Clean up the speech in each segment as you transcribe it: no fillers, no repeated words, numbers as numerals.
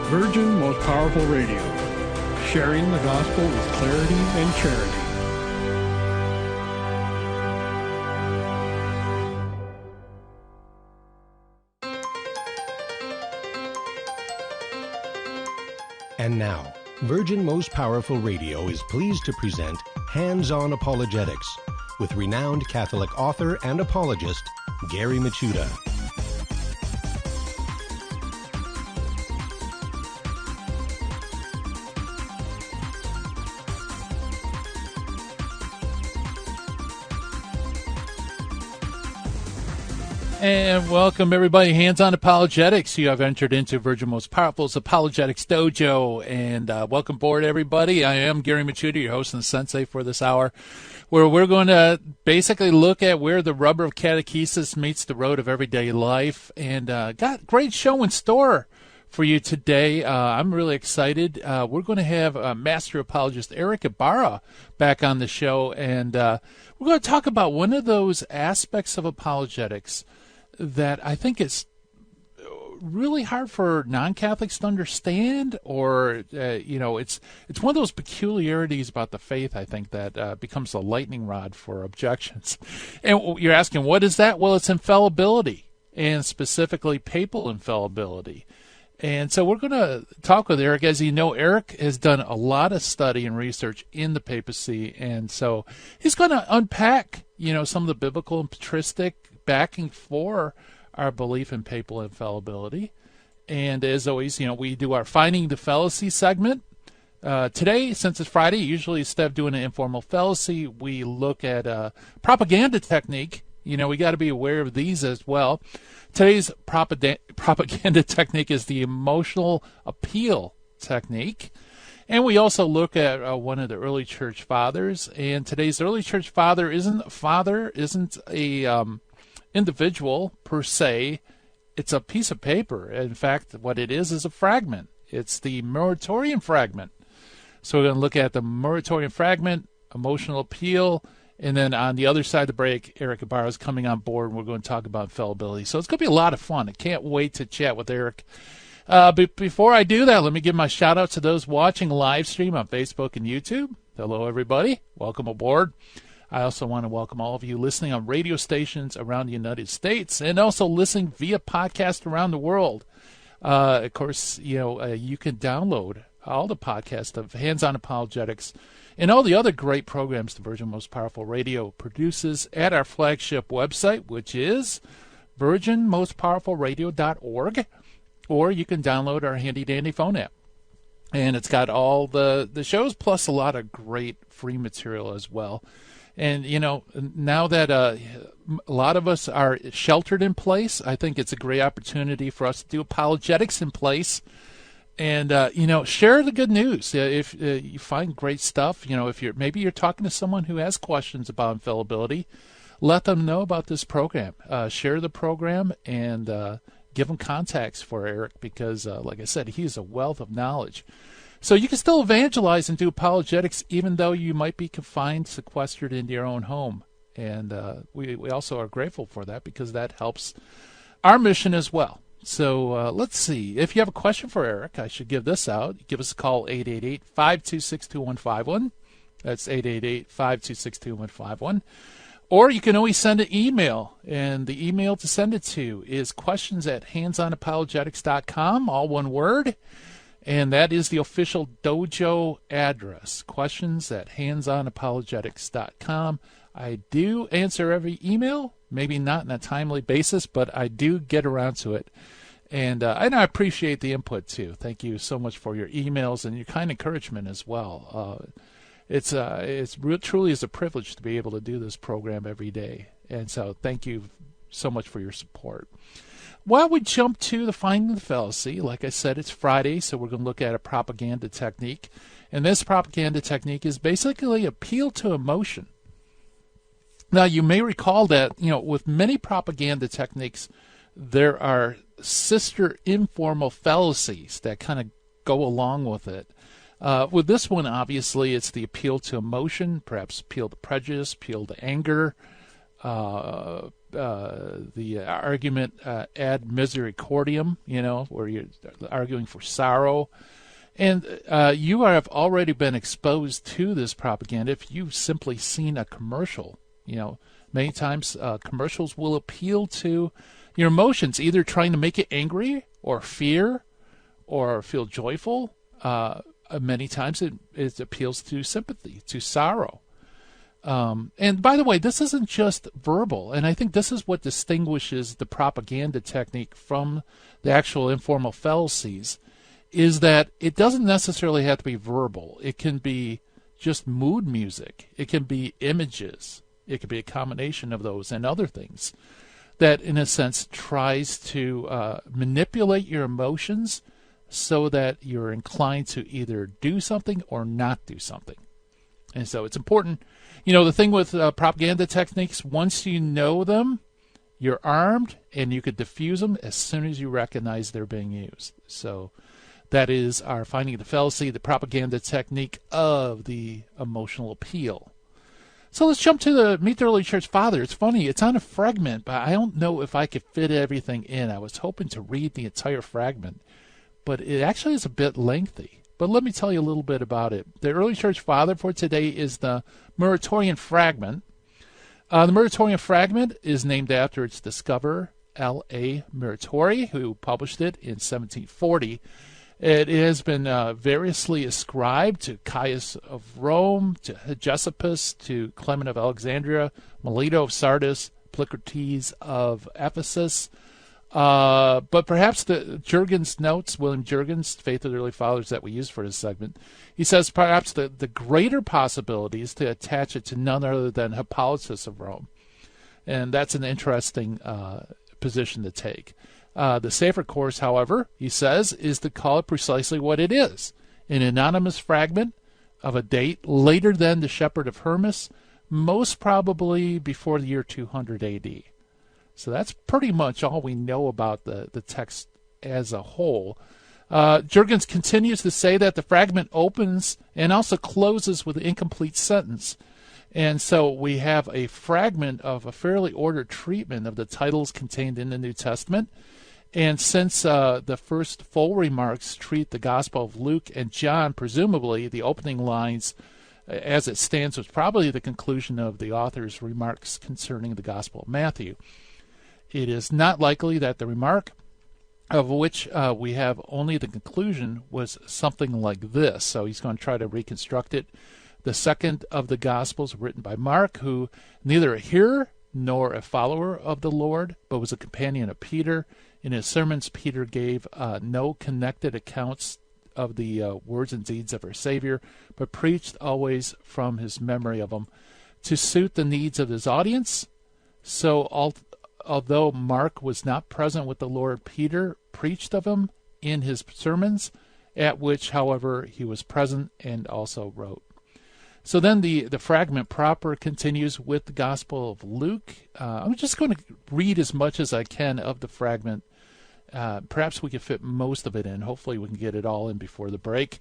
Virgin Most Powerful Radio, sharing the gospel with clarity and charity. And now, Virgin Most Powerful Radio is pleased to present Hands-On Apologetics with renowned Catholic author and apologist, Gary Michuta. And welcome, everybody. Hands-On Apologetics. You have entered into Virgin Most Powerful's Apologetics Dojo. And welcome aboard, everybody. I am Gary Michuta, your host and sensei for this hour, where we're going to basically look at where the rubber of catechesis meets the road of everyday life. And got a great show in store for you today. I'm really excited. We're going to have Master Apologist Eric Ybarra back on the show. And we're going to talk about one of those aspects of apologetics that I think is really hard for non-Catholics to understand, or it's one of those peculiarities about the faith, I think, that becomes a lightning rod for objections. And you're asking, what is that? Well, it's infallibility, and specifically papal infallibility. And so we're going to talk with Eric. As you know, Eric has done a lot of study and research in the papacy, and so he's going to unpack, some of the biblical and patristic backing for our belief in papal infallibility. And as always, we do our Finding the Fallacy segment. Today, since it's Friday, usually instead of doing an informal fallacy, we look at propaganda technique. We got to be aware of these as well. Today's propaganda technique is the emotional appeal technique. And we also look at one of the early church fathers. And today's early church father isn't a individual per se. It's a piece of paper. In fact, what it is a fragment. It's the Muratorian fragment. So we're going to look at the Muratorian fragment, emotional appeal, and then on the other side of the break, Eric Ybarra is coming on board, and we're going to talk about infallibility. So it's going to be a lot of fun. I can't wait to chat with Eric. But before I do that, let me give my shout-out to those watching live stream on Facebook and YouTube. Hello, everybody. Welcome aboard. I also want to welcome all of you listening on radio stations around the United States and also listening via podcast around the world. Of course, you can download all the podcasts of Hands-On Apologetics and all the other great programs the Virgin Most Powerful Radio produces at our flagship website, which is virginmostpowerfulradio.org, or you can download our handy-dandy phone app. And it's got all the shows plus a lot of great free material as well. And, now that a lot of us are sheltered in place, I think it's a great opportunity for us to do apologetics in place. And, share the good news. If you find great stuff, if you're talking to someone who has questions about infallibility, let them know about this program. Share the program and give them contacts for Eric because, like I said, he's a wealth of knowledge. So you can still evangelize and do apologetics even though you might be confined, sequestered into your own home. And we also are grateful for that because that helps our mission as well. So let's see. If you have a question for Eric, I should give this out. Give us a call, 888-526-2151. That's 888-526-2151. Or you can always send an email, and the email to send it to is questions@handsonapologetics.com, all one word. And that is the official dojo address, questions@handsonapologetics.com. I do answer every email, maybe not on a timely basis, but I do get around to it. And I appreciate the input, too. Thank you so much for your emails and your kind encouragement as well. It's truly is a privilege to be able to do this program every day. And so thank you so much for your support. While we jump to the Finding the Fallacy, like I said, it's Friday, so we're going to look at a propaganda technique. And this propaganda technique is basically appeal to emotion. Now, you may recall that, with many propaganda techniques, there are sister informal fallacies that kind of go along with it. With this one, obviously, it's the appeal to emotion, perhaps appeal to prejudice, appeal to anger, the argument ad misericordiam, where you're arguing for sorrow. And you have already been exposed to this propaganda if you've simply seen a commercial. Many times commercials will appeal to your emotions, either trying to make you angry or fear or feel joyful. Many times it appeals to sympathy, to sorrow. And by the way, this isn't just verbal, and I think this is what distinguishes the propaganda technique from the actual informal fallacies, is that it doesn't necessarily have to be verbal. It can be just mood music. It can be images. It could be a combination of those and other things that, in a sense, tries to manipulate your emotions so that you're inclined to either do something or not do something. And so it's important. The thing with propaganda techniques, once you know them, you're armed and you could diffuse them as soon as you recognize they're being used. So that is our finding of the fallacy, the propaganda technique of the emotional appeal. So let's jump to Meet the Early Church Father. It's funny, it's on a fragment, but I don't know if I could fit everything in. I was hoping to read the entire fragment, but it actually is a bit lengthy. But let me tell you a little bit about it. The Early Church Father for today is the Muratorian Fragment. The Muratorian Fragment is named after its discoverer, L.A. Muratori, who published it in 1740. It has been variously ascribed to Caius of Rome, to Hegesippus, to Clement of Alexandria, Melito of Sardis, Polycrates of Ephesus. But perhaps Jurgen's notes, William Jurgen's Faith of the Early Fathers that we use for this segment, he says perhaps the greater possibility is to attach it to none other than Hippolytus of Rome. And that's an interesting position to take. The safer course, however, he says, is to call it precisely what it is, an anonymous fragment of a date later than the Shepherd of Hermas, most probably before the year 200 AD. So that's pretty much all we know about the text as a whole. Jurgens continues to say that the fragment opens and also closes with an incomplete sentence. And so we have a fragment of a fairly ordered treatment of the titles contained in the New Testament. And since the first full remarks treat the Gospel of Luke and John, presumably the opening lines as it stands was probably the conclusion of the author's remarks concerning the Gospel of Matthew. It is not likely that the remark, of which we have only the conclusion, was something like this. So he's going to try to reconstruct it. The second of the Gospels written by Mark, who neither a hearer nor a follower of the Lord, but was a companion of Peter. In his sermons, Peter gave no connected accounts of the words and deeds of our Savior, but preached always from his memory of them to suit the needs of his audience. So although Mark was not present with the Lord, Peter preached of him in his sermons, at which, however, he was present and also wrote. So then the fragment proper continues with the Gospel of Luke. I'm just going to read as much as I can of the fragment. Perhaps we can fit most of it in. Hopefully we can get it all in before the break.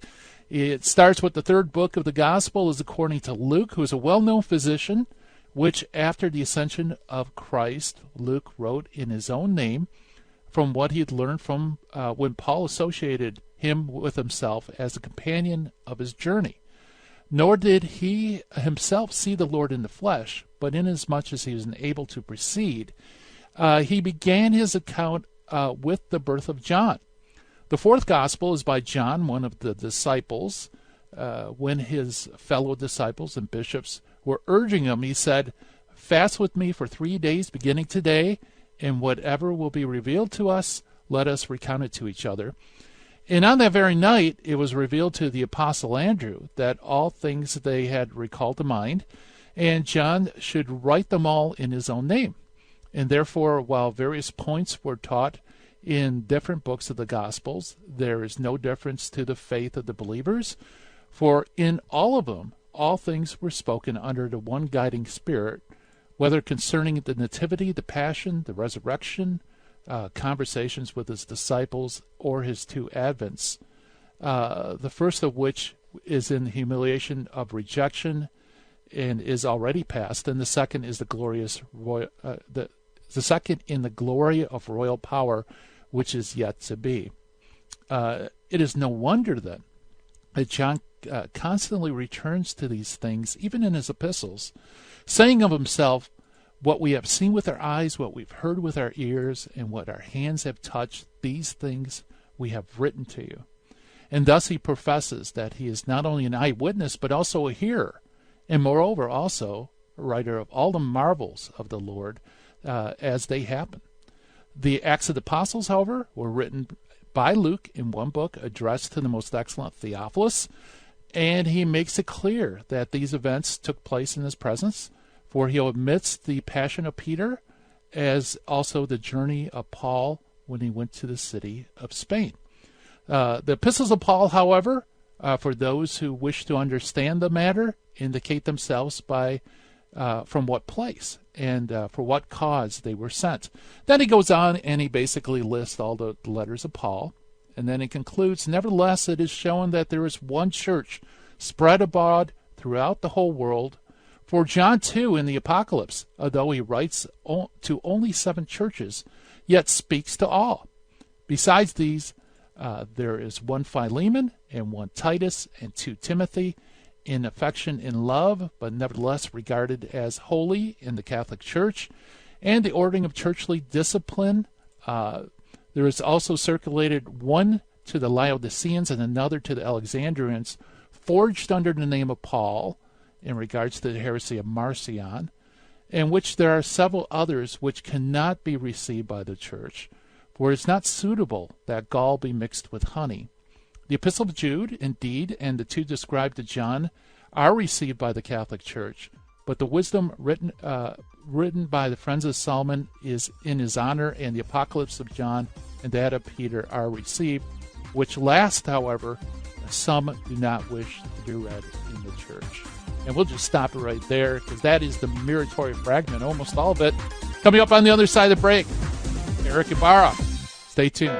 It starts with the third book of the Gospel is according to Luke, who is a well-known physician, which after the ascension of Christ, Luke wrote in his own name from what he had learned from when Paul associated him with himself as a companion of his journey. Nor did he himself see the Lord in the flesh, but inasmuch as he was able to proceed, he began his account with the birth of John. The fourth gospel is by John, one of the disciples. When his fellow disciples and bishops were urging him, he said, "Fast with me for 3 days beginning today, and whatever will be revealed to us, let us recount it to each other." And on that very night, it was revealed to the apostle Andrew that all things they had recalled to mind, and John should write them all in his own name. And therefore, while various points were taught in different books of the Gospels, there is no difference to the faith of the believers, for in all of them, all things were spoken under the one guiding Spirit, whether concerning the nativity, the passion, the resurrection, conversations with his disciples, or his two advents. The first of which is in the humiliation of rejection and is already past, and the second is the glorious the second in the glory of royal power, which is yet to be. It is no wonder then that John constantly returns to these things, even in his epistles, saying of himself, what we have seen with our eyes, what we've heard with our ears, and what our hands have touched, these things we have written to you. And thus he professes that he is not only an eyewitness, but also a hearer, and moreover also a writer of all the marvels of the Lord as they happen. The Acts of the Apostles, however, were written by Luke in one book addressed to the most excellent Theophilus, and he makes it clear that these events took place in his presence, for he omits the passion of Peter as also the journey of Paul when he went to the city of Spain. The epistles of Paul, however, for those who wish to understand the matter, indicate themselves by from what place and for what cause they were sent. Then he goes on and he basically lists all the letters of Paul, and then he concludes, nevertheless, it is shown that there is one church spread abroad throughout the whole world. For John, too, in the Apocalypse, although he writes to only 7 churches, yet speaks to all. Besides these, there is one Philemon, and one Titus, and 2 Timothy, in affection and love, but nevertheless regarded as holy in the Catholic Church, and the ordering of churchly discipline. There is also circulated one to the Laodiceans and another to the Alexandrians, forged under the name of Paul, in regards to the heresy of Marcion, in which there are several others which cannot be received by the Church, for it is not suitable that gall be mixed with honey. The Epistle of Jude, indeed, and the 2 described to John are received by the Catholic Church, but the wisdom written by the friends of Solomon is in his honor, and the Apocalypse of John and that of Peter are received, which last, however, some do not wish to be read in the Church. And we'll just stop it right there, because that is the Muratorian fragment, almost all of it. Coming up on the other side of the break, Eric Ybarra. Stay tuned.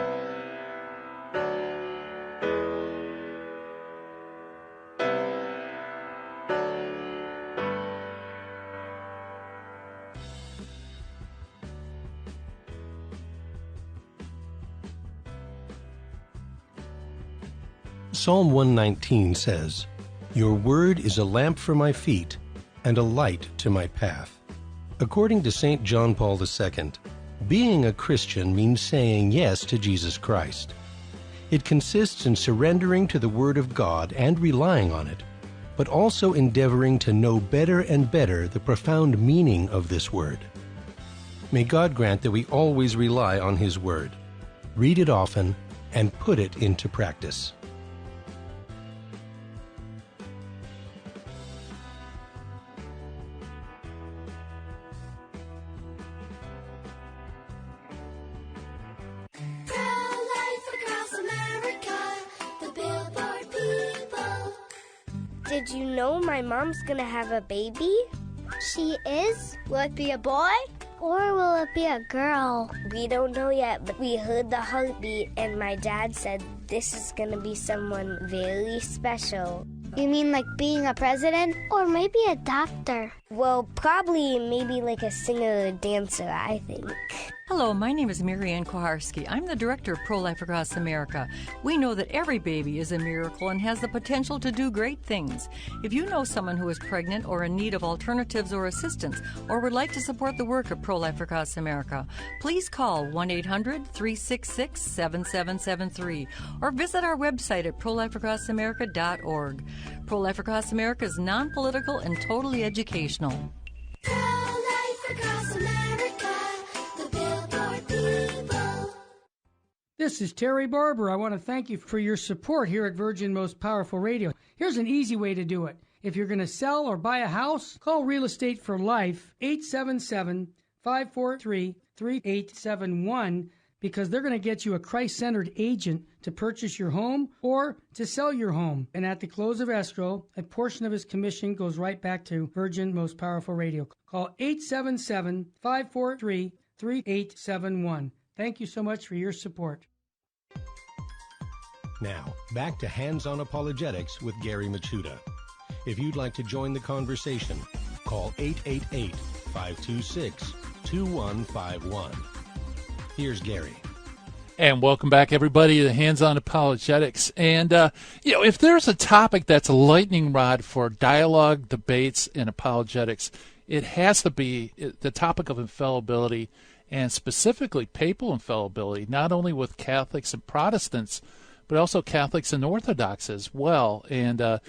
Psalm 119 says, "Your word is a lamp for my feet and a light to my path." According to St. John Paul II, being a Christian means saying yes to Jesus Christ. It consists in surrendering to the Word of God and relying on it, but also endeavoring to know better and better the profound meaning of this Word. May God grant that we always rely on His Word, read it often, and put it into practice. Did you know my mom's gonna have a baby? She is? Will it be a boy? Or will it be a girl? We don't know yet, but we heard the heartbeat and my dad said this is gonna be someone very special. You mean like being a president? Or maybe a doctor? Well, probably maybe like a singer or dancer, I think. Hello, my name is Mary Ann Koharski. I'm the director of Pro-Life Across America. We know that every baby is a miracle and has the potential to do great things. If you know someone who is pregnant or in need of alternatives or assistance, or would like to support the work of Pro-Life Across America, please call 1-800-366-7773 or visit our website at prolifeacrossamerica.org. Pro-Life Across America is non-political and totally educational. Pro-Life Across America, the Billboard people. This is Terry Barber. I want to thank you for your support here at Virgin Most Powerful Radio. Here's an easy way to do it. If you're going to sell or buy a house, call Real Estate for Life, 877-543-3871, because they're going to get you a Christ-centered agent to purchase your home or to sell your home. And at the close of escrow, a portion of his commission goes right back to Virgin Most Powerful Radio. Call 877-543-3871. Thank you so much for your support. Now, back to Hands-On Apologetics with Gary Machuda. If you'd like to join the conversation, call 888-526 2151. Here's Gary. And welcome back, everybody, to Hands-On Apologetics. And, if there's a topic that's a lightning rod for dialogue, debates, and apologetics, it has to be the topic of infallibility, and specifically papal infallibility, not only with Catholics and Protestants, but also Catholics and Orthodox as well. And to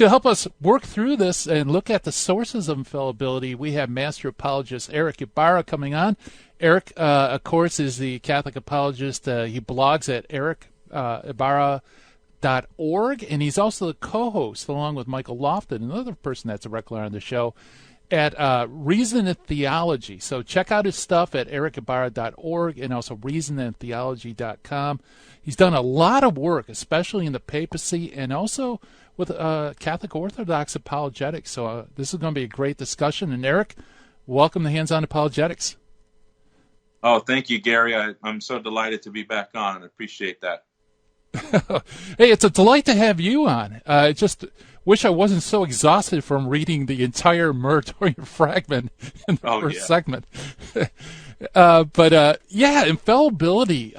help us work through this and look at the sources of infallibility, we have Master Apologist Eric Ybarra coming on. Eric, of course, is the Catholic apologist. He blogs at Ybarra.org, and he's also the co-host, along with Michael Lofton, another person that's a regular on the show, at Reason and Theology. So check out his stuff at ericbarra.org and also reasonandtheology.com. He's done a lot of work, especially in the papacy and also with Catholic Orthodox apologetics. So this is going to be a great discussion. And Eric, welcome to Hands-On Apologetics. Oh, thank you, Gary. I'm so delighted to be back on. I appreciate that. Hey, it's a delight to have you on. I just wish I wasn't so exhausted from reading the entire Muratorian fragment in the first segment. But infallibility.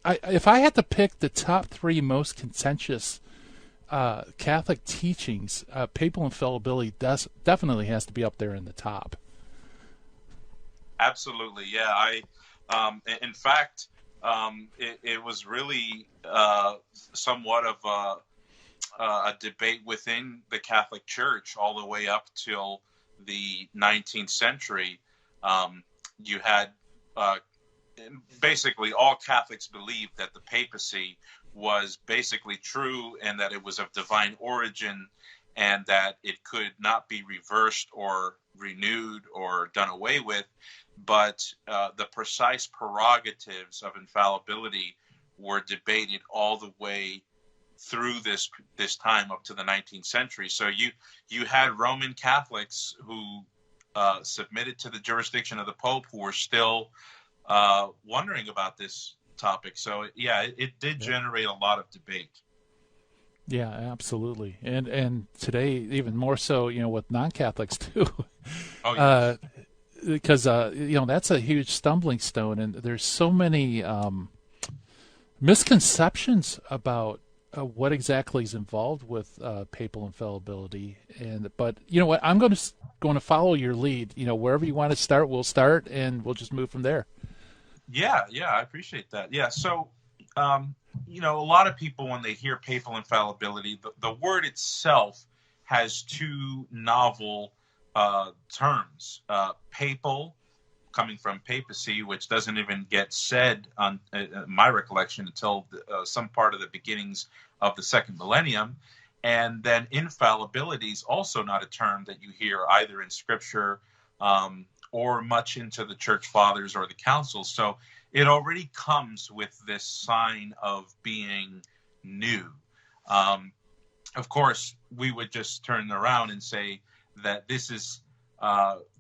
If I had to pick the top three most contentious Catholic teachings, papal infallibility definitely has to be up there in the top. Absolutely, yeah. In fact, it was really somewhat of a debate within the Catholic Church all the way up till the 19th century. You had basically all Catholics believed that the papacy was basically true and that it was of divine origin and that it could not be reversed or renewed or done away with. But the precise prerogatives of infallibility were debated all the way through this time up to the 19th century. So you had Roman Catholics who submitted to the jurisdiction of the Pope who were still wondering about this topic. So yeah, it did generate a lot of debate. Yeah, absolutely. And today even more so, with non-Catholics too. Oh, yes. Because that's a huge stumbling stone, and there's so many misconceptions about what exactly is involved with papal infallibility. But you know what? I'm going to follow your lead. Wherever you want to start, we'll start, and we'll just move from there. Yeah, I appreciate that. Yeah, so a lot of people when they hear papal infallibility, the word itself has two novel terms. Papal, coming from papacy, which doesn't even get said on my recollection until some part of the beginnings of the second millennium. And then infallibility is also not a term that you hear either in Scripture or much into the Church Fathers or the councils. So it already comes with this sign of being new. Of course, we would just turn around and say that this is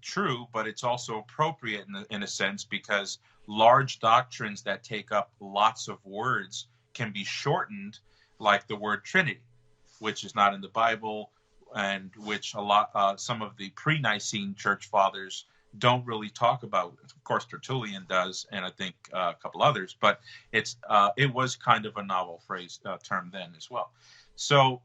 true, but it's also appropriate in a sense because large doctrines that take up lots of words can be shortened, like the word Trinity, which is not in the Bible, and which some of the pre-Nicene church fathers don't really talk about. Of course, Tertullian does, and I think a couple others, but it was kind of a novel term then as well. So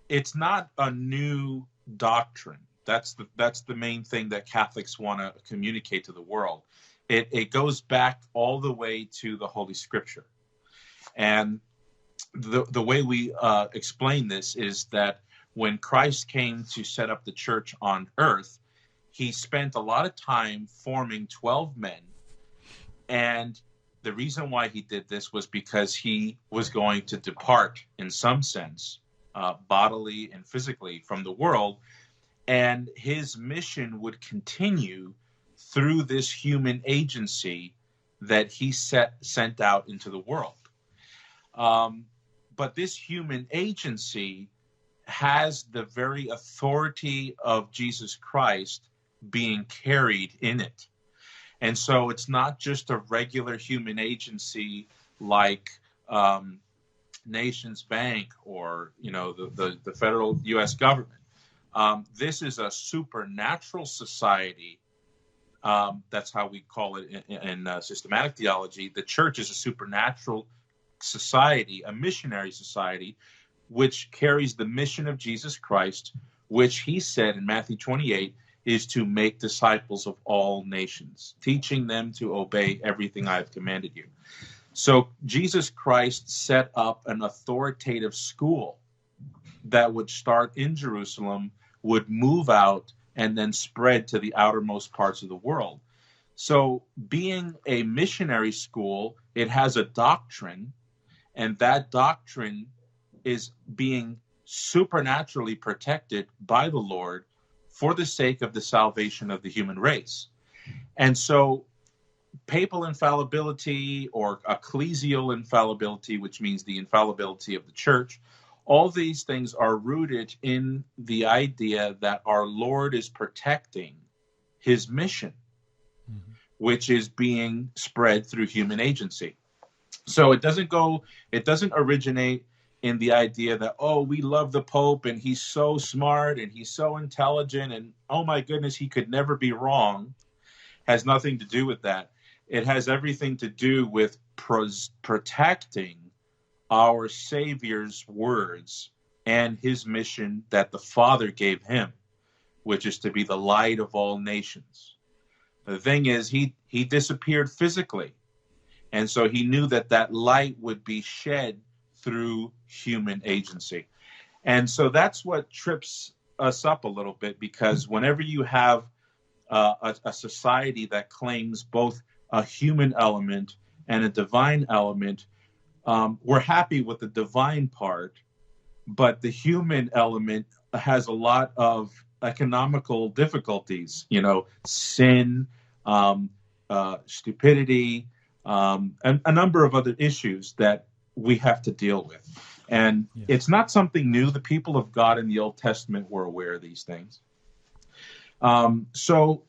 it's not a new doctrine. That's the main thing that Catholics want to communicate to the world. It goes back all the way to the Holy Scripture. And the way we explain this is that when Christ came to set up the church on earth, he spent a lot of time forming 12 men. And the reason why he did this was because he was going to depart, in some sense, bodily and physically from the world. And his mission would continue through this human agency that he sent out into the world. But this human agency has the very authority of Jesus Christ being carried in it. And so it's not just a regular human agency like Nations Bank or, the federal U.S. government. This is a supernatural society That's how we call it in systematic theology. The church is a supernatural society, a missionary society, which carries the mission of Jesus Christ, which he said in Matthew 28 is to make disciples of all nations, teaching them to obey everything I have commanded you. So Jesus Christ set up an authoritative school that would start in Jerusalem, would move out, and then spread to the outermost parts of the world. So being a missionary school, it has a doctrine, and that doctrine is being supernaturally protected by the Lord for the sake of the salvation of the human race. And so papal infallibility or ecclesial infallibility, which means the infallibility of the church, all these things are rooted in the idea that our Lord is protecting his mission, which is being spread through human agency. So it doesn't originate in the idea that, oh, we love the Pope and he's so smart and he's so intelligent and, oh my goodness, he could never be wrong. Has nothing to do with that. It has everything to do with protecting our Savior's words and his mission that the Father gave him, which is to be the light of all nations. The thing is, he disappeared physically. And so he knew that that light would be shed through human agency. And so that's what trips us up a little bit, because whenever you have a society that claims both a human element and a divine element, we're happy with the divine part, but the human element has a lot of economical difficulties, sin, stupidity, and a number of other issues that we have to deal with. And It's not something new. The people of God in the Old Testament were aware of these things. So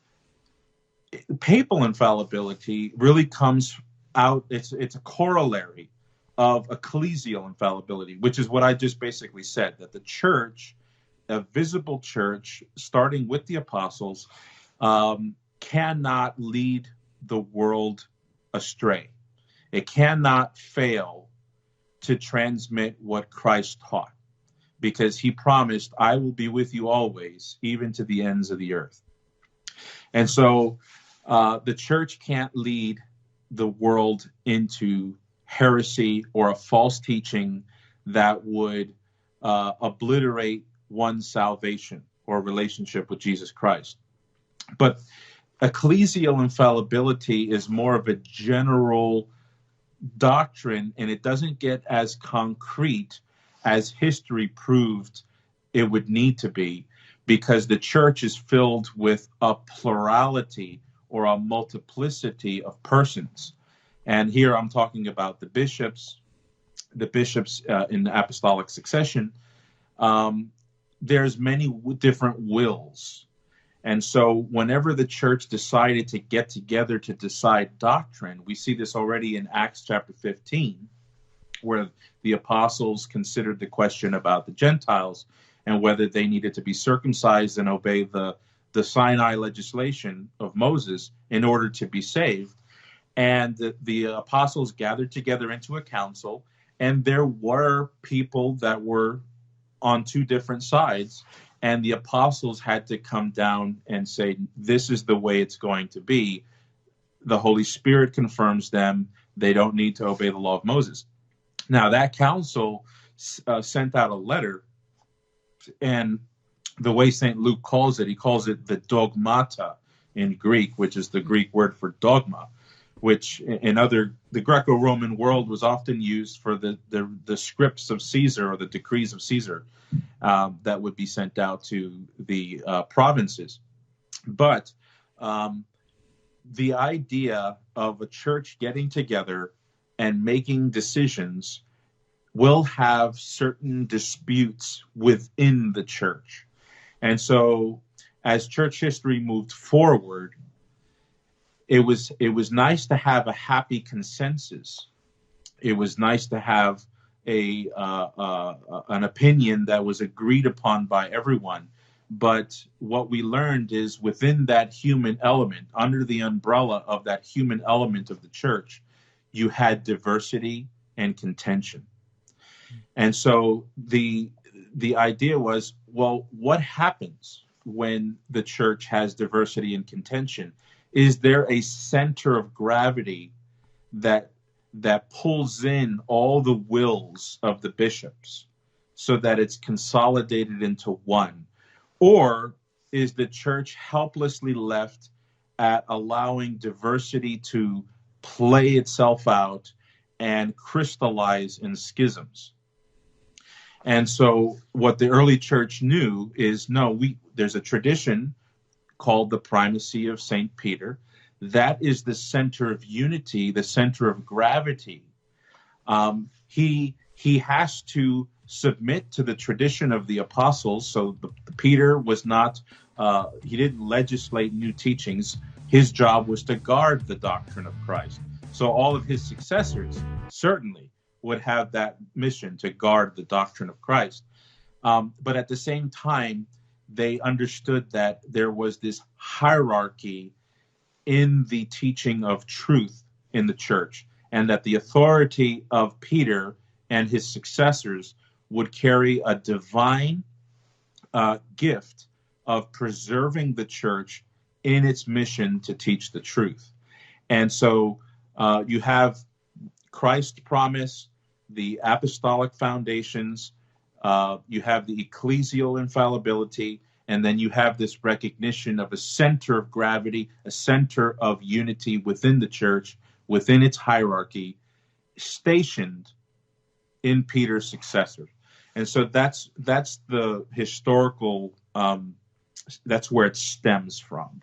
papal infallibility really comes out, it's a corollary of ecclesial infallibility, which is what I just basically said, that the church, a visible church, starting with the apostles, cannot lead the world astray. It cannot fail to transmit what Christ taught, because he promised, I will be with you always, even to the ends of the earth. And so the church can't lead the world into heresy or a false teaching that would obliterate one's salvation or relationship with Jesus Christ. But ecclesial infallibility is more of a general doctrine, and it doesn't get as concrete as history proved it would need to be, because the church is filled with a plurality or a multiplicity of persons. And here I'm talking about the bishops in the apostolic succession. There's many different wills. And so whenever the church decided to get together to decide doctrine, we see this already in Acts chapter 15, where the apostles considered the question about the Gentiles and whether they needed to be circumcised and obey the Sinai legislation of Moses in order to be saved. And the apostles gathered together into a council, and there were people that were on two different sides. And the apostles had to come down and say, this is the way it's going to be. The Holy Spirit confirms them. They don't need to obey the law of Moses. Now, that council sent out a letter, and the way St. Luke calls it, he calls it the dogmata in Greek, which is the Greek word for dogma, which the Greco-Roman world was often used for the scripts of Caesar or the decrees of Caesar that would be sent out to the provinces. But the idea of a church getting together and making decisions will have certain disputes within the church. And so as church history moved forward, it was nice to have a happy consensus. It was nice to have an opinion that was agreed upon by everyone. But what we learned is within that human element, under the umbrella of that human element of the church, you had diversity and contention. And so the idea was, well, what happens when the church has diversity and contention? Is there a center of gravity that pulls in all the wills of the bishops so that it's consolidated into one? Or is the church helplessly left at allowing diversity to play itself out and crystallize in schisms? And so what the early church knew is, no, there's a tradition called the primacy of St. Peter. That is the center of unity, the center of gravity. He has to submit to the tradition of the apostles. So Peter was not, he didn't legislate new teachings. His job was to guard the doctrine of Christ. So all of his successors certainly would have that mission to guard the doctrine of Christ. But at the same time, they understood that there was this hierarchy in the teaching of truth in the church, and that the authority of Peter and his successors would carry a divine gift of preserving the church in its mission to teach the truth. And so you have Christ's promise, the apostolic foundations, you have the ecclesial infallibility, and then you have this recognition of a center of gravity, a center of unity within the church, within its hierarchy, stationed in Peter's successor. And so that's the historical, that's where it stems from,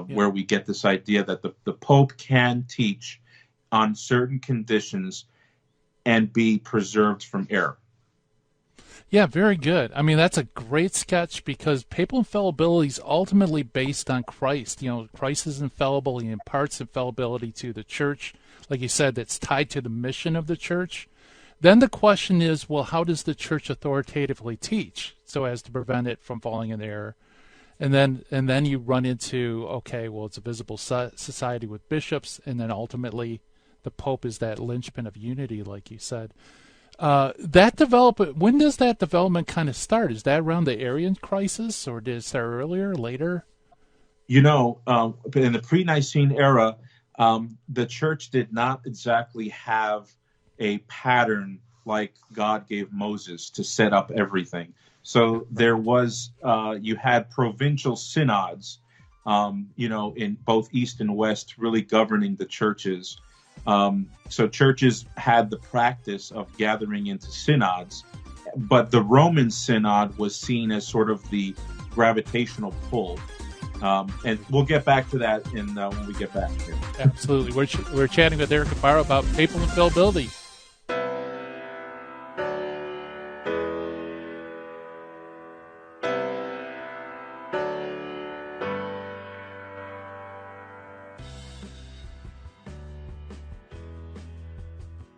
where we get this idea that the Pope can teach on certain conditions and be preserved from error. Yeah, very good. I mean, that's a great sketch because papal infallibility is ultimately based on Christ. You know, Christ is infallible. He imparts infallibility to the church. Like you said, that's tied to the mission of the church. Then the question is, well, how does the church authoritatively teach so as to prevent it from falling in error? And then you run into, okay, well, it's a visible society with bishops, and then ultimately the Pope is that linchpin of unity, like you said. That development, when does that development kind of start? Is that around the Arian crisis, or did it start earlier, later? You know, in the pre-Nicene era, the church did not exactly have a pattern like God gave Moses to set up everything. So there was, you had provincial synods, in both East and West, really governing the churches. So churches had the practice of gathering into synods, but the Roman synod was seen as sort of the gravitational pull. And we'll get back to that when we get back here. Absolutely. We're chatting with Eric Ybarra about papal infallibility.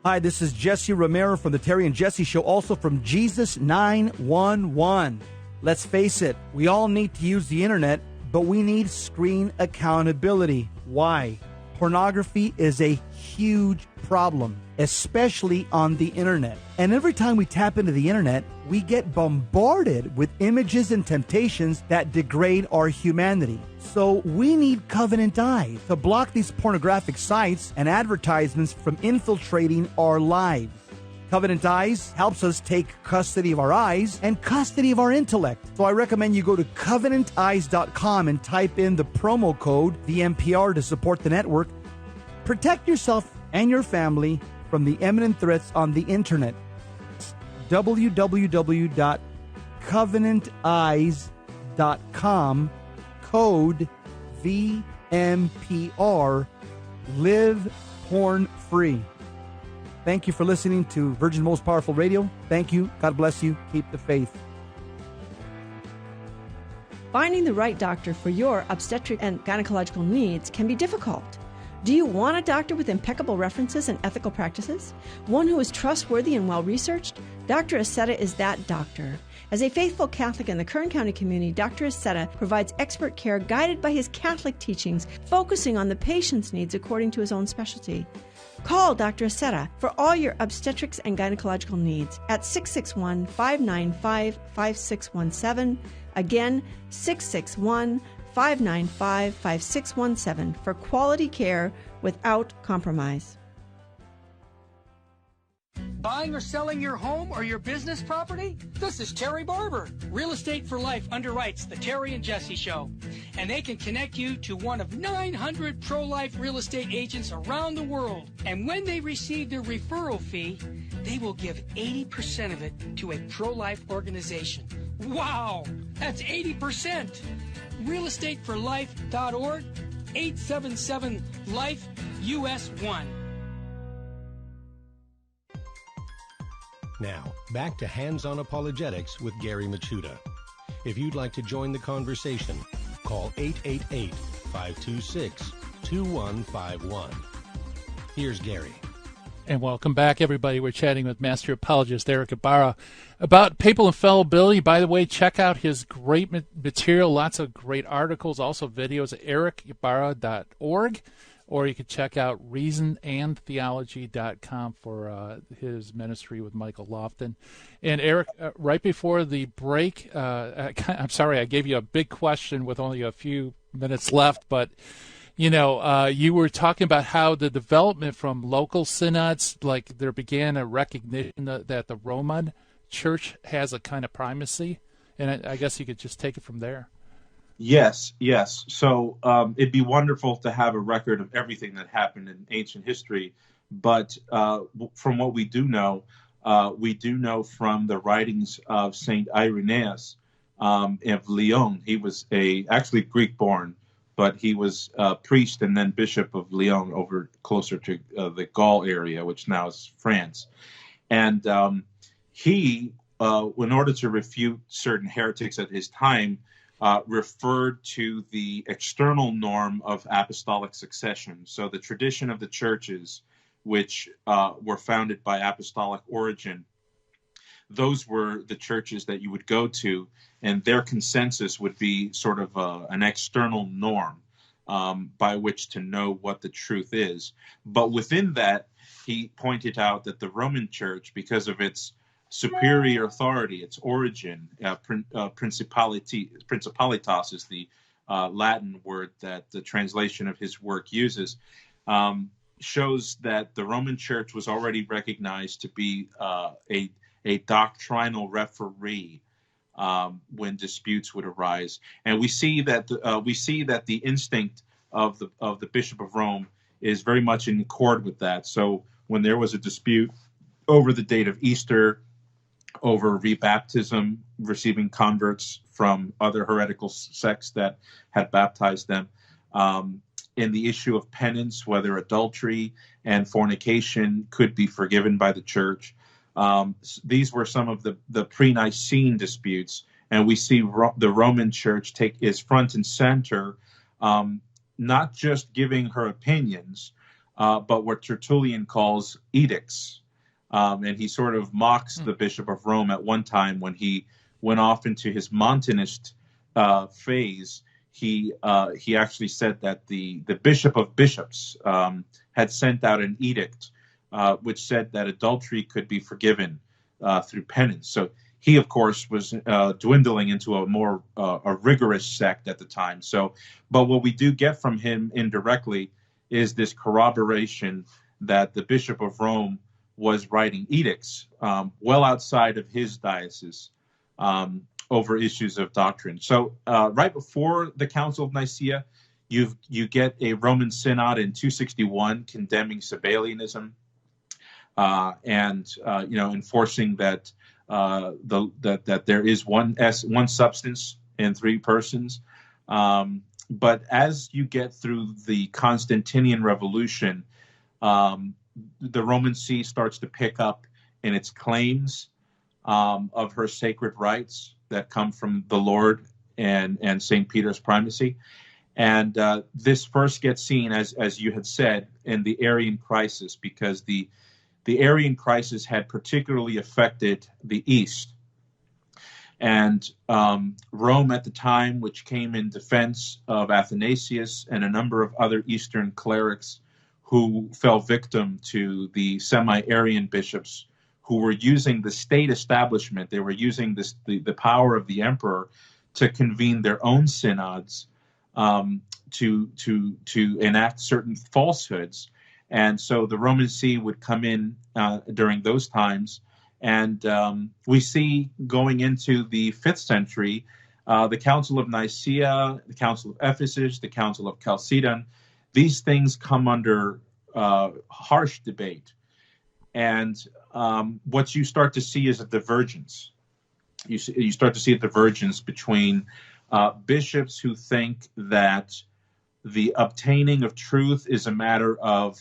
Hi, this is Jesse Romero from the Terry and Jesse Show, also from Jesus 911. Let's face it, we all need to use the internet, but we need screen accountability. Why? Pornography is a huge problem, especially on the internet. And every time we tap into the internet, we get bombarded with images and temptations that degrade our humanity. So we need Covenant Eyes to block these pornographic sites and advertisements from infiltrating our lives. Covenant Eyes helps us take custody of our eyes and custody of our intellect. So I recommend you go to covenanteyes.com and type in the promo code VMPR to support the network. Protect yourself and your family from the imminent threats on the internet. www.covenanteyes.com, code VMPR. Live porn free. Thank you for listening to Virgin Most Powerful Radio. Thank you. God bless you. Keep the faith. Finding the right doctor for your obstetric and gynecological needs can be difficult. Do you want a doctor with impeccable references and ethical practices? One who is trustworthy and well-researched? Dr. Aceta is that doctor. As a faithful Catholic in the Kern County community, Dr. Aceta provides expert care guided by his Catholic teachings, focusing on the patient's needs according to his own specialty. Call Dr. Aceta for all your obstetrics and gynecological needs at 661-595-5617. Again, 661-595-5617 for quality care without compromise. Buying or selling your home or your business property? This is Terry Barber. Real Estate for Life underwrites the Terry and Jesse Show. And they can connect you to one of 900 pro-life real estate agents around the world. And when they receive their referral fee, they will give 80% of it to a pro-life organization. Wow! That's 80%! realestateforlife.org, 877-LIFE-US1. Now, back to Hands-on Apologetics with Gary Machuda. If you'd like to join the conversation, call 888-526-2151. Here's Gary. And welcome back, everybody. We're chatting with Master Apologist Eric Ybarra about papal infallibility. By the way, check out his great material, lots of great articles, also videos at ericybarra.org. Or you could check out reasonandtheology.com for his ministry with Michael Lofton. And Eric, right before the break, I'm sorry I gave you a big question with only a few minutes left, but you know, you were talking about how the development from local synods, like there began a recognition that the Roman Church has a kind of primacy, and I guess you could just take it from there. Yes. So it'd be wonderful to have a record of everything that happened in ancient history. But from what we do know from the writings of Saint Irenaeus of Lyon. He was actually Greek-born, but he was a priest and then bishop of Lyon over closer to the Gaul area, which now is France. And he, in order to refute certain heretics at his time, referred to the external norm of apostolic succession. So the tradition of the churches, which were founded by apostolic origin, those were the churches that you would go to, and their consensus would be sort of an external norm by which to know what the truth is. But within that, he pointed out that the Roman Church, because of its superior authority, its origin, principalitas is the Latin word that the translation of his work uses, shows that the Roman Church was already recognized to be a doctrinal referee when disputes would arise, and we see that the instinct of the Bishop of Rome is very much in accord with that. So when there was a dispute over the date of Easter, over rebaptism, receiving converts from other heretical sects that had baptized them, in the issue of penance, whether adultery and fornication could be forgiven by the church. These were some of the pre-Nicene disputes, and we see the Roman Church is front and center, not just giving her opinions, but what Tertullian calls edicts. And he sort of mocks the Bishop of Rome at one time when he went off into his Montanist phase. He actually said that the Bishop of Bishops had sent out an edict which said that adultery could be forgiven through penance. So he, of course, was dwindling into a more a rigorous sect at the time. So, but what we do get from him indirectly is this corroboration that the Bishop of Rome was writing edicts well outside of his diocese over issues of doctrine. So right before the Council of Nicaea, you get a Roman Synod in 261 condemning Sabellianism and enforcing that that there is one substance in three persons. But as you get through the Constantinian Revolution, the Roman See starts to pick up in its claims of her sacred rights that come from the Lord and St. Peter's primacy. And this first gets seen, as you had said, in the Arian crisis, because the Arian crisis had particularly affected the East. And Rome at the time, which came in defense of Athanasius and a number of other Eastern clerics who fell victim to the semi-Arian bishops who were using the state establishment. They were using the power of the emperor to convene their own synods, to enact certain falsehoods. And so the Roman See would come in during those times. And we see going into the 5th century, the Council of Nicaea, the Council of Ephesus, the Council of Chalcedon, these things come under harsh debate. And what you start to see is a divergence. You start to see a divergence between bishops who think that the obtaining of truth is a matter of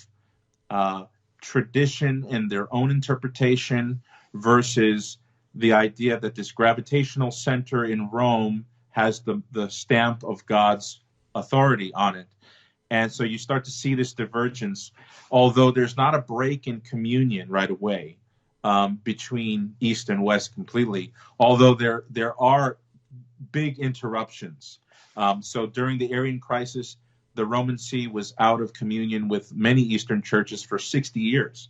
tradition and their own interpretation versus the idea that this gravitational center in Rome has the stamp of God's authority on it. And so you start to see this divergence, although there's not a break in communion right away between East and West completely, although there are big interruptions. So during the Arian crisis, the Roman See was out of communion with many Eastern churches for 60 years.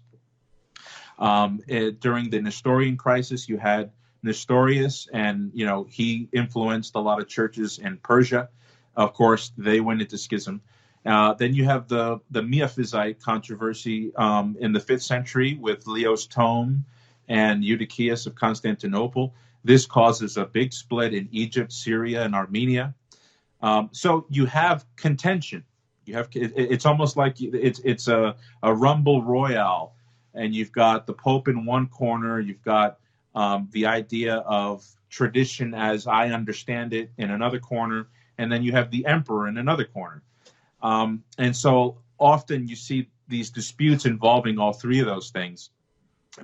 During the Nestorian crisis, you had Nestorius, and he influenced a lot of churches in Persia. Of course, they went into schism. Then you have the Miaphysite controversy in the 5th century with Leo's tome and Eutychius of Constantinople. This causes a big split in Egypt, Syria, and Armenia. So you have contention. It's almost like it's a rumble royale, and you've got the Pope in one corner. You've got the idea of tradition as I understand it in another corner, and then you have the emperor in another corner. And so often you see these disputes involving all three of those things.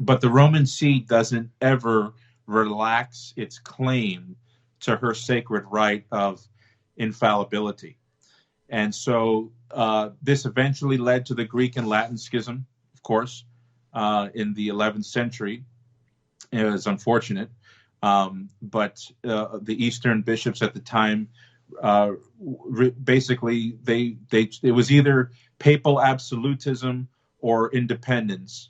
But the Roman See doesn't ever relax its claim to her sacred right of infallibility. And so this eventually led to the Greek and Latin schism, of course, in the 11th century. It was unfortunate. But the Eastern bishops at the time basically it was either papal absolutism or independence,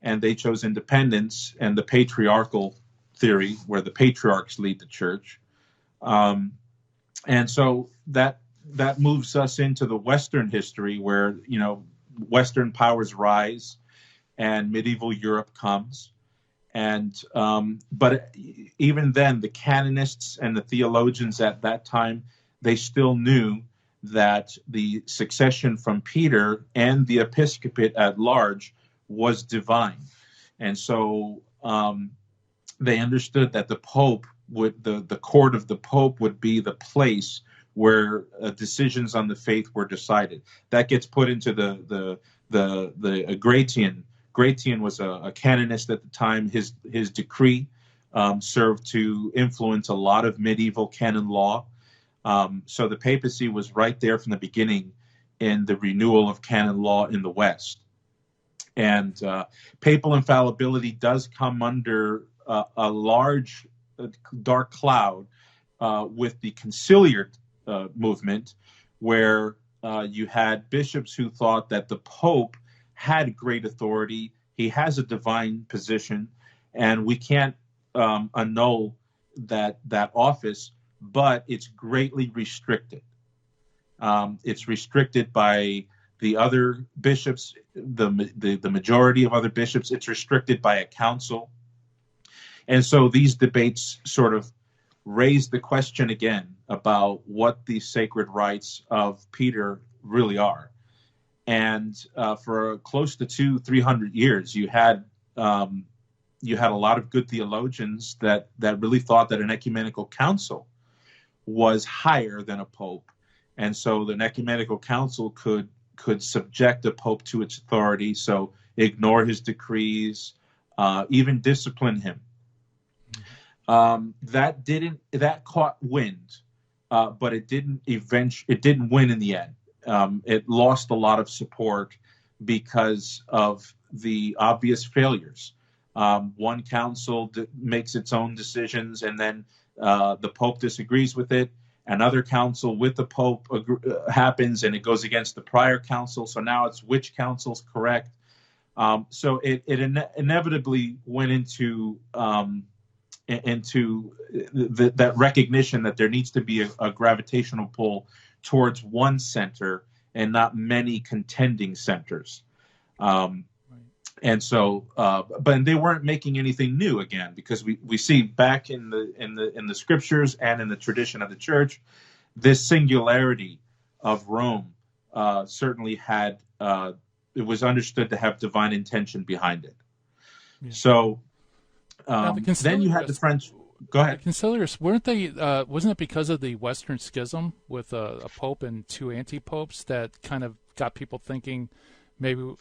and they chose independence and the patriarchal theory where the patriarchs lead the church. And so that moves us into the Western history where Western powers rise and medieval Europe comes. And but even then, the canonists and the theologians at that time, they still knew that the succession from Peter and the episcopate at large was divine. And so they understood that the Pope the court of the Pope would be the place where decisions on the faith were decided. That gets put into the Gratian. Gratian was a canonist at the time. His decree served to influence a lot of medieval canon law. So the papacy was right there from the beginning in the renewal of canon law in the West. And papal infallibility does come under a large dark cloud with the conciliar movement, where you had bishops who thought that the Pope had great authority. He has a divine position, and we can't annul that office, but it's greatly restricted. It's restricted by the other bishops, the majority of other bishops. It's restricted by a council. And so these debates sort of raise the question again about what the sacred rights of Peter really are. And for close to 200-300 years, you had a lot of good theologians that really thought that an ecumenical council was higher than a pope, and so the ecumenical council could subject a pope to its authority, so ignore his decrees, even discipline him. That caught wind but it didn't win in the end. It lost a lot of support because of the obvious failures. One council makes its own decisions, and then the Pope disagrees with it. Another council with the Pope happens, and it goes against the prior council. So now it's which council's correct. So it inevitably went into that recognition that there needs to be a gravitational pull towards one center and not many contending centers. And so, but they weren't making anything new again, because we see back in the scriptures and in the tradition of the church, this singularity of Rome certainly had it was understood to have divine intention behind it. Yeah. So then you had the French. Go ahead. The conciliars, weren't they? Wasn't it because of the Western Schism with a pope and two anti-popes that kind of got people thinking maybe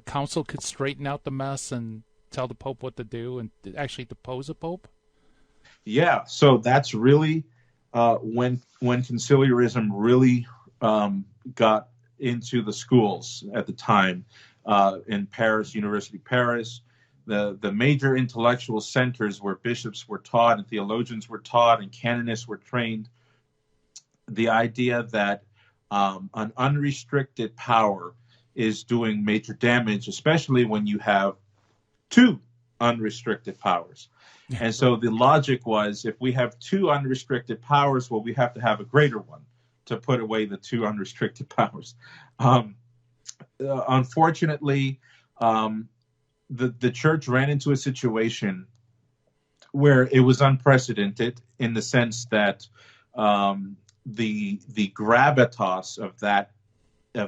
council could straighten out the mess and tell the Pope what to do and actually depose a pope? Yeah, so that's really when conciliarism really got into the schools at the time in Paris, University Paris, the major intellectual centers where bishops were taught and theologians were taught and canonists were trained. The idea that an unrestricted power is doing major damage, especially when you have two unrestricted powers. And so the logic was, if we have two unrestricted powers, well, we have to have a greater one to put away the two unrestricted powers. Unfortunately, the church ran into a situation where it was unprecedented in the sense that the gravitas of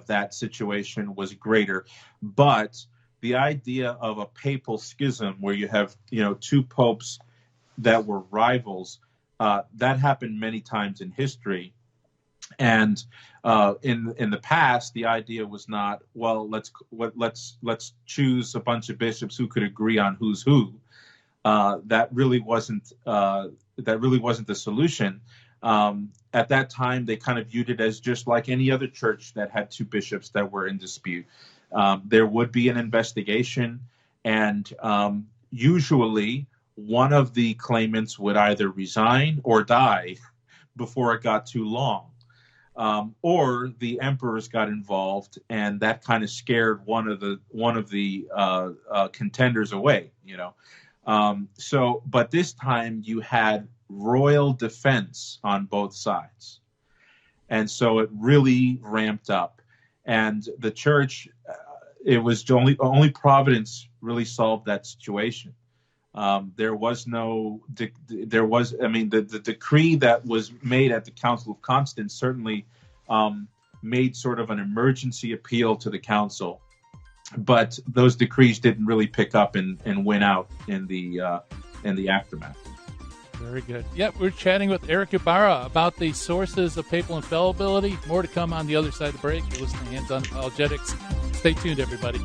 that situation was greater, but the idea of a papal schism where you have two popes that were rivals, that happened many times in history. And in the past, the idea was not, well, let's choose a bunch of bishops who could agree on who's who. That really wasn't the solution. At that time, they kind of viewed it as just like any other church that had two bishops that were in dispute. There would be an investigation, and usually one of the claimants would either resign or die before it got too long. Or the emperors got involved, and that kind of scared one of the contenders away. But this time you had royal defense on both sides, and so it really ramped up. And the church, it was only providence really solved that situation. The decree that was made at the Council of Constance certainly made sort of an emergency appeal to the council, but those decrees didn't really pick up and win out in the aftermath. Very good. Yep, we're chatting with Eric Ybarra about the sources of papal infallibility. More to come on the other side of the break. You're listening to Hands on Apologetics. Stay tuned, everybody.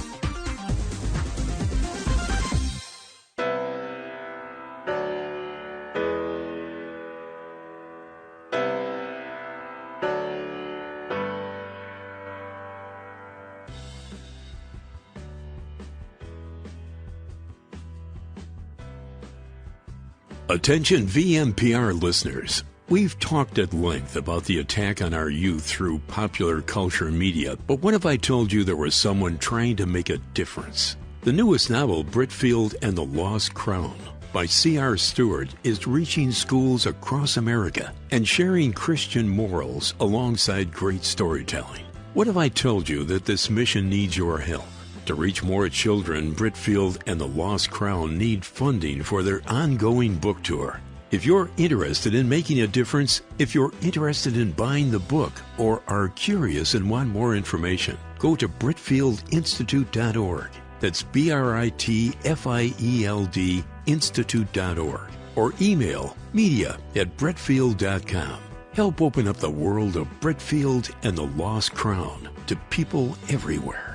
Attention VMPR listeners. We've talked at length about the attack on our youth through popular culture media, but what if I told you there was someone trying to make a difference? The newest novel, Britfield and the Lost Crown, by C.R. Stewart, is reaching schools across America and sharing Christian morals alongside great storytelling. What if I told you that this mission needs your help? To reach more children, Britfield and the Lost Crown need funding for their ongoing book tour. If you're interested in making a difference, if you're interested in buying the book, or are curious and want more information, go to BritfieldInstitute.org. That's BRITFIELD Institute.org. Or email media@britfield.com. Help open up the world of Britfield and the Lost Crown to people everywhere.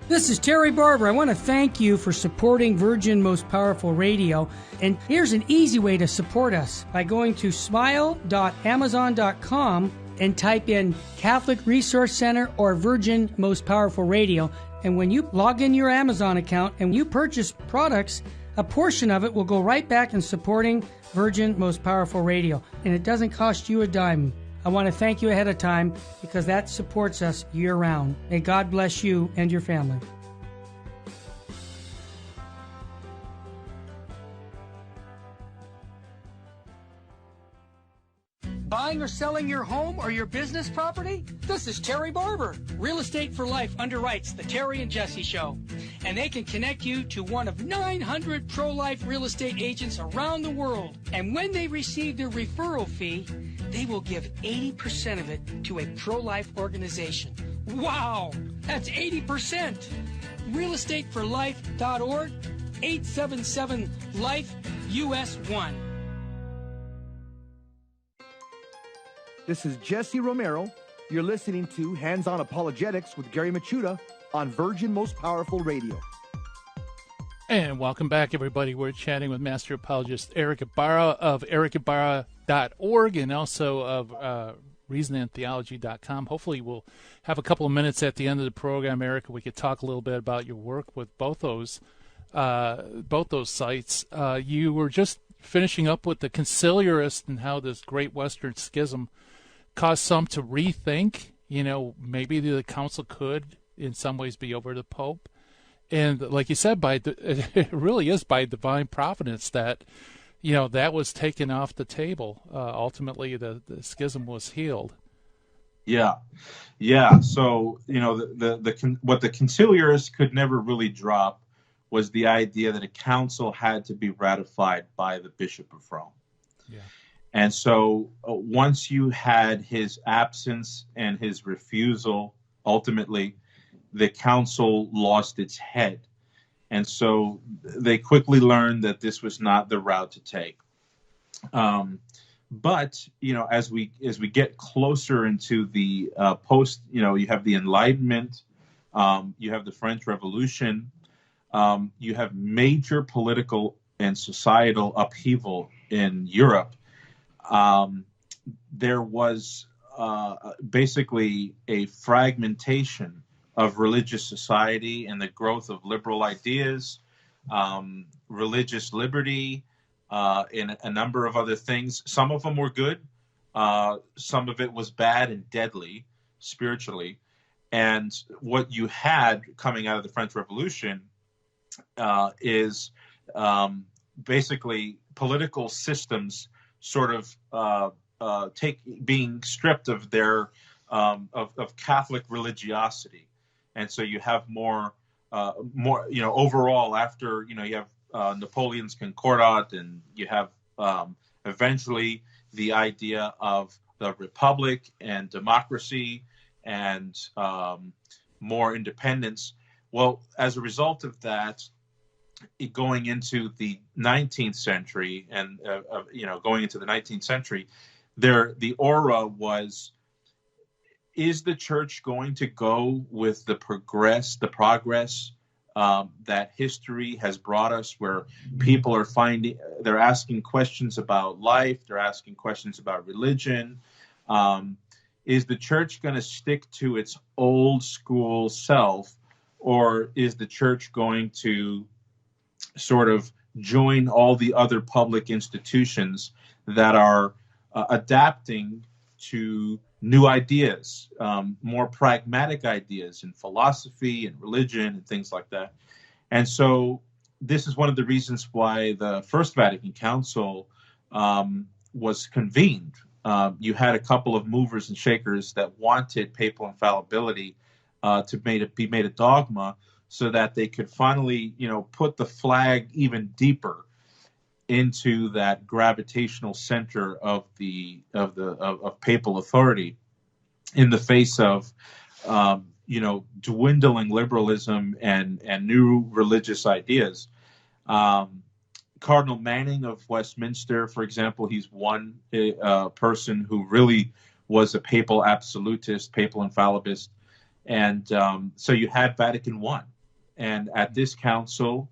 This is Terry Barber. I want to thank you for supporting Virgin Most Powerful Radio. And here's an easy way to support us by going to smile.amazon.com and type in Catholic Resource Center or Virgin Most Powerful Radio. And when you log in your Amazon account and you purchase products, a portion of it will go right back in supporting Virgin Most Powerful Radio. And it doesn't cost you a dime. I want to thank you ahead of time because that supports us year-round. May God bless you and your family. Buying or selling your home or your business property? This is Terry Barber. Real Estate for Life underwrites the Terry and Jesse Show. And they can connect you to one of 900 pro-life real estate agents around the world. And when they receive their referral fee, they will give 80% of it to a pro-life organization. Wow! That's 80%! realestateforlife.org, 877-LIFE-US1. This is Jesse Romero. You're listening to Hands-On Apologetics with Gary Machuda on Virgin Most Powerful Radio. And welcome back, everybody. We're chatting with Master Apologist Eric Ybarra of ericibarra.org and also of reasonandtheology.com. Hopefully we'll have a couple of minutes at the end of the program, Eric. We could talk a little bit about your work with both those sites. You were just finishing up with the conciliarist and how this Great Western Schism caused some to rethink, maybe the council could in some ways be over the Pope. And like you said, it really is by divine providence that, that was taken off the table. Ultimately, the schism was healed. Yeah. So, what the conciliarists could never really drop was the idea that a council had to be ratified by the Bishop of Rome. Yeah. And so once you had his absence and his refusal, ultimately, the council lost its head. And so they quickly learned that this was not the route to take. But, as we get closer into the post, you have the Enlightenment, you have the French Revolution, you have major political and societal upheaval in Europe. There was basically a fragmentation of religious society and the growth of liberal ideas, religious liberty, and a number of other things. Some of them were good. Some of it was bad and deadly spiritually. And what you had coming out of the French Revolution is basically political systems sort of being stripped of their of Catholic religiosity, and so you have more overall after you have Napoleon's Concordat, and you have eventually the idea of the republic and democracy and more independence. Well, as a result of that, going into the 19th century and going into the 19th century, the aura was: is the church going to go with the progress that history has brought us, where people are they're asking questions about life, they're asking questions about religion? Is the church going to stick to its old school self, or is the church going to sort of join all the other public institutions that are adapting to new ideas, more pragmatic ideas in philosophy and religion and things like that? And so this is one of the reasons why the First Vatican Council was convened. You had a couple of movers and shakers that wanted papal infallibility to be made a dogma, so that they could finally, put the flag even deeper into that gravitational center of papal authority, in the face of dwindling liberalism and new religious ideas. Cardinal Manning of Westminster, for example, he's one person who really was a papal absolutist, papal infallibist. And so you had Vatican I, And at this council,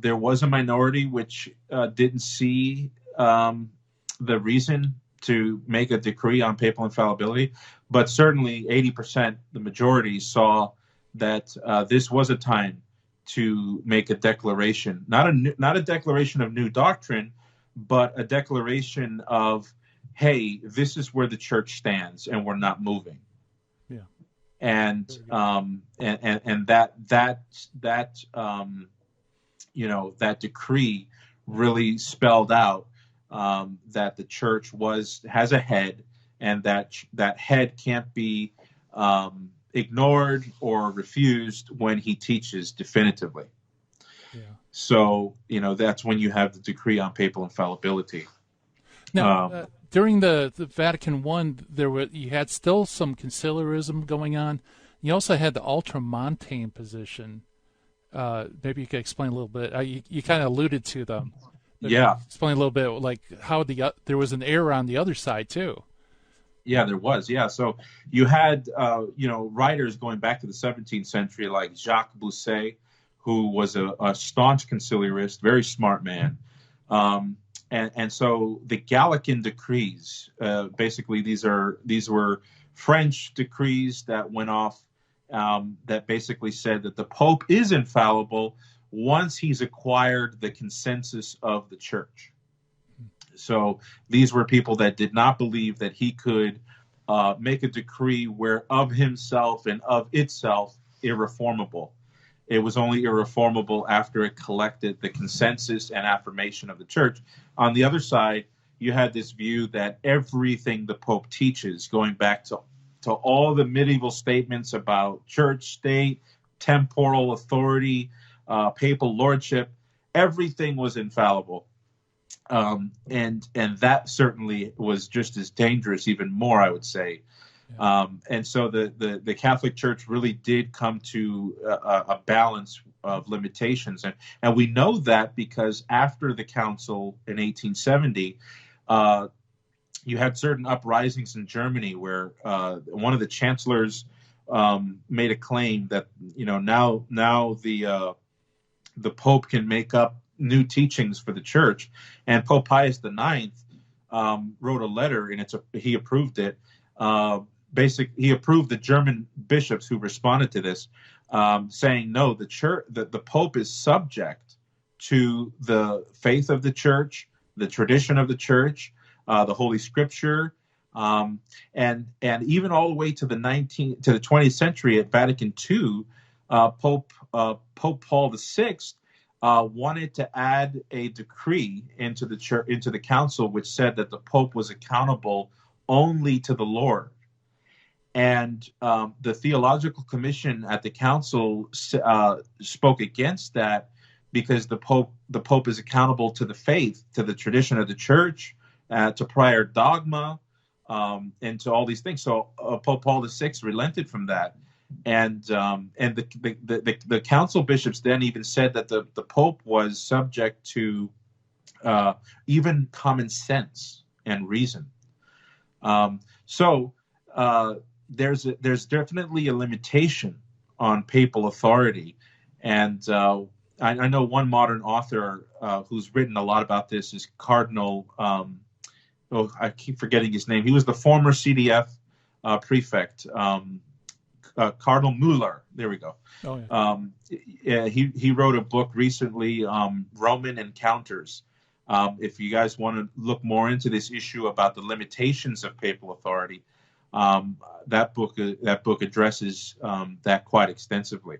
there was a minority which didn't see the reason to make a decree on papal infallibility, but certainly 80%, the majority, saw that this was a time to make a declaration, not a declaration of new doctrine, but a declaration of, hey, this is where the church stands, and we're not moving. Yeah. And that decree really spelled out that the church has a head, and that head can't be ignored or refused when he teaches definitively. Yeah. So, that's when you have the decree on papal infallibility. Now, during the Vatican I, you had still some conciliarism going on. You also had the ultramontane position. Maybe you could explain a little bit. You kind of alluded to them. Yeah. Explain a little bit, like how there was an error on the other side too. Yeah, there was. Yeah, so you had writers going back to the 17th century like Jacques Bousset, who was a staunch conciliarist, very smart man. And so the Gallican decrees, basically these were French decrees that went off that basically said that the Pope is infallible once he's acquired the consensus of the church. So these were people that did not believe that he could make a decree where of himself and of itself irreformable. It was only irreformable after it collected the consensus and affirmation of the church. On the other side, you had this view that everything the Pope teaches, going back to all the medieval statements about church, state, temporal authority, papal lordship, everything was infallible. And that certainly was just as dangerous, even more, I would say. And so the Catholic Church really did come to a balance of limitations. And we know that because after the council in 1870, you had certain uprisings in Germany where one of the chancellors made a claim that, now the Pope can make up new teachings for the church. And Pope Pius IX wrote a letter, and he approved it. He approved the German bishops who responded to this, saying, no, the Pope is subject to the faith of the church, the tradition of the church, the Holy Scripture, and even all the way to the 20th century at Vatican II, Pope Paul VI wanted to add a decree into the church, into the council, which said that the Pope was accountable only to the Lord. And the Theological Commission at the council spoke against that because the Pope is accountable to the faith, to the tradition of the church, to prior dogma, and to all these things. So Pope Paul VI relented from that. And the council bishops then even said that the Pope was subject to even common sense and reason. So there's definitely a limitation on papal authority. And I know one modern author who's written a lot about this is Cardinal, I keep forgetting his name. He was the former CDF prefect, Cardinal Mueller. There we go. Oh, yeah. He wrote a book recently, Roman Encounters. If you guys want to look more into this issue about the limitations of papal authority, that book addresses that quite extensively.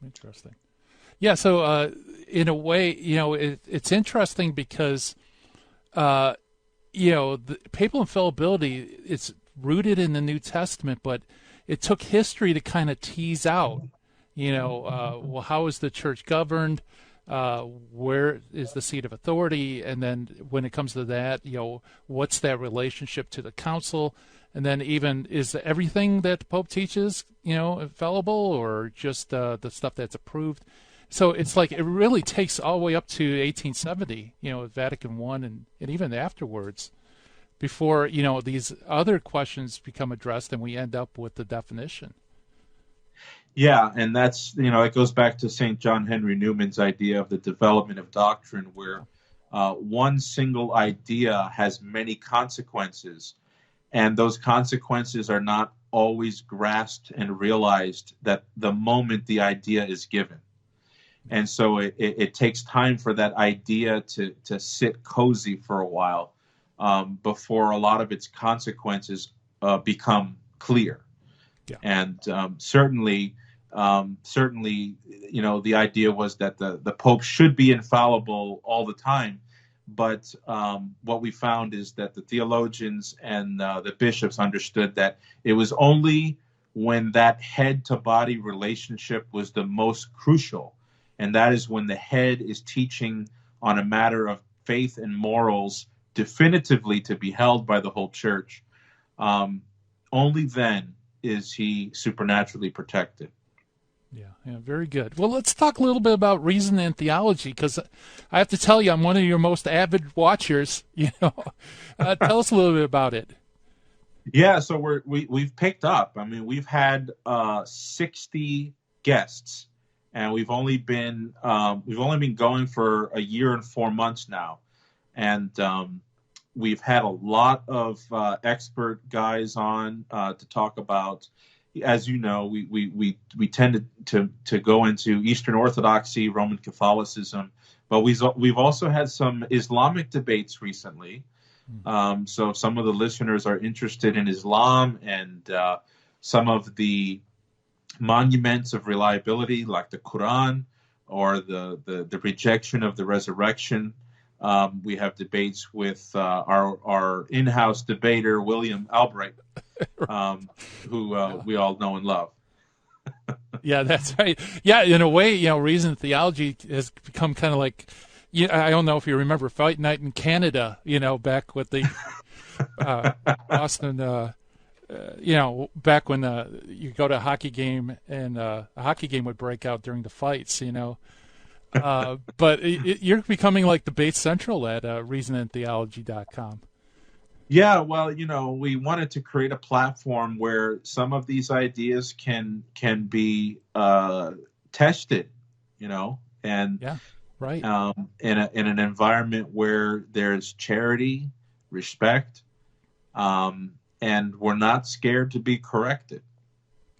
Interesting. Yeah. So in a way, it's interesting because the papal infallibility, it's rooted in the New Testament, but it took history to kind of tease out, well, how is the church governed? Where is the seat of authority? And then when it comes to that, what's that relationship to the council? And then even, is everything that the Pope teaches, infallible, or just the stuff that's approved? So it's like it really takes all the way up to 1870, Vatican I, and even afterwards, before these other questions become addressed, and we end up with the definition. Yeah, and that's, it goes back to St. John Henry Newman's idea of the development of doctrine, where one single idea has many consequences, and those consequences are not always grasped and realized that the moment the idea is given. And so it takes time for that idea to sit cozy for a while before a lot of its consequences become clear. Yeah. And certainly, the idea was that the Pope should be infallible all the time. But what we found is that the theologians and the bishops understood that it was only when that head-to-body relationship was the most crucial, and that is when the head is teaching on a matter of faith and morals definitively to be held by the whole church. Only then is he supernaturally protected. Yeah, very good. Well, let's talk a little bit about reason and theology, because I have to tell you, I'm one of your most avid watchers. Tell us a little bit about it. Yeah, so we've picked up. I mean, we've had 60 guests, and we've only been going for a year and 4 months now, and we've had a lot of expert guys on to talk about. As you know, we tend to go into Eastern Orthodoxy, Roman Catholicism, but we've also had some Islamic debates recently. So if some of the listeners are interested in Islam and some of the monuments of reliability, like the Quran or the rejection of the resurrection, we have debates with our in-house debater, William Albright, who we all know and love. Yeah, that's right. Yeah, in a way, reason and theology has become kind of like, I don't know if you remember Fight Night in Canada, back with the Boston, back when you go to a hockey game and a hockey game would break out during the fights, but you're becoming like debate central at reasonandtheology.com. Yeah, well, we wanted to create a platform where some of these ideas can be tested, and yeah, right. In an environment where there's charity, respect, and we're not scared to be corrected.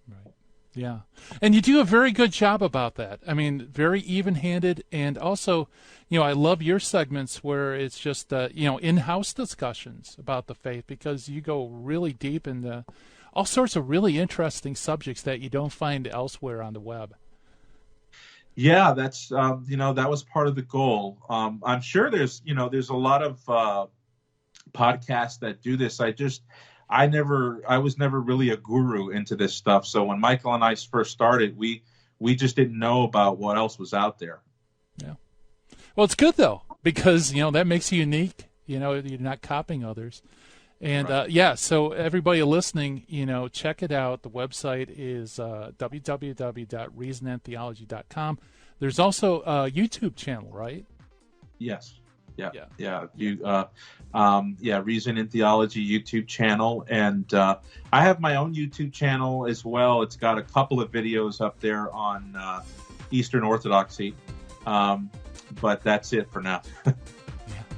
Right. Yeah, and you do a very good job about that. I mean, very even-handed, and also, I love your segments where it's just, in-house discussions about the faith, because you go really deep into all sorts of really interesting subjects that you don't find elsewhere on the web. Yeah, that's, that was part of the goal. I'm sure there's a lot of podcasts that do this. I was never really a guru into this stuff. So when Michael and I first started, we just didn't know about what else was out there. Yeah. Well, it's good though, because, that makes you unique. You're not copying others. And, right. So everybody listening, check it out. The website is www.reasonandtheology.com. There's also a YouTube channel, right? Yes. Yeah. Reason and Theology YouTube channel. And I have my own YouTube channel as well. It's got a couple of videos up there on Eastern Orthodoxy. But that's it for now.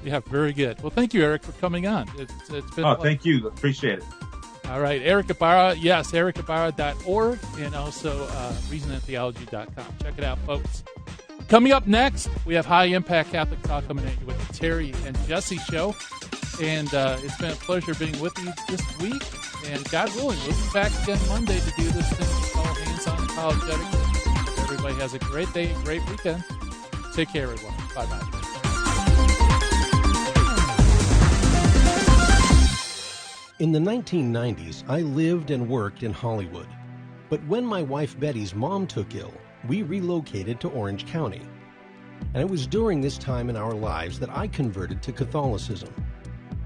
Yeah, very good. Well, thank you, Eric, for coming on. It's been fun. Thank you. Appreciate it. All right, Eric Ybarra, yes, ericYbarra.org, and also reasonandtheology.com. Check it out, folks. Coming up next, we have High Impact Catholic Talk coming at you with the Terry and Jesse Show. And it's been a pleasure being with you this week. And God willing, we'll be back again Monday to do this thing we call Hands On Apologetics. Everybody has a great day, great weekend. Take care, everyone. Bye-bye. In the 1990s, I lived and worked in Hollywood. But when my wife Betty's mom took ill, we relocated to Orange County. And it was during this time in our lives that I converted to Catholicism.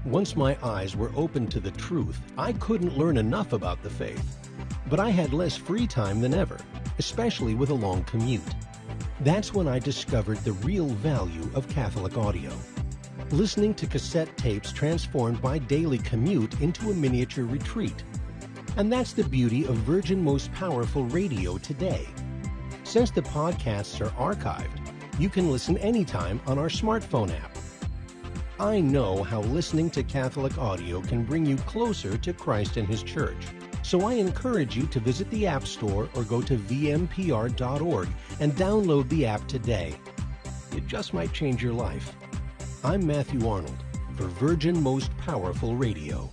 Once my eyes were opened to the truth, I couldn't learn enough about the faith. But I had less free time than ever, especially with a long commute. That's when I discovered the real value of Catholic audio. Listening to cassette tapes transformed my daily commute into a miniature retreat. And that's the beauty of Virgin Most Powerful Radio today. Since the podcasts are archived, you can listen anytime on our smartphone app. I know how listening to Catholic audio can bring you closer to Christ and His Church. So I encourage you to visit the App Store or go to vmpr.org and download the app today. It just might change your life. I'm Matthew Arnold for Virgin Most Powerful Radio.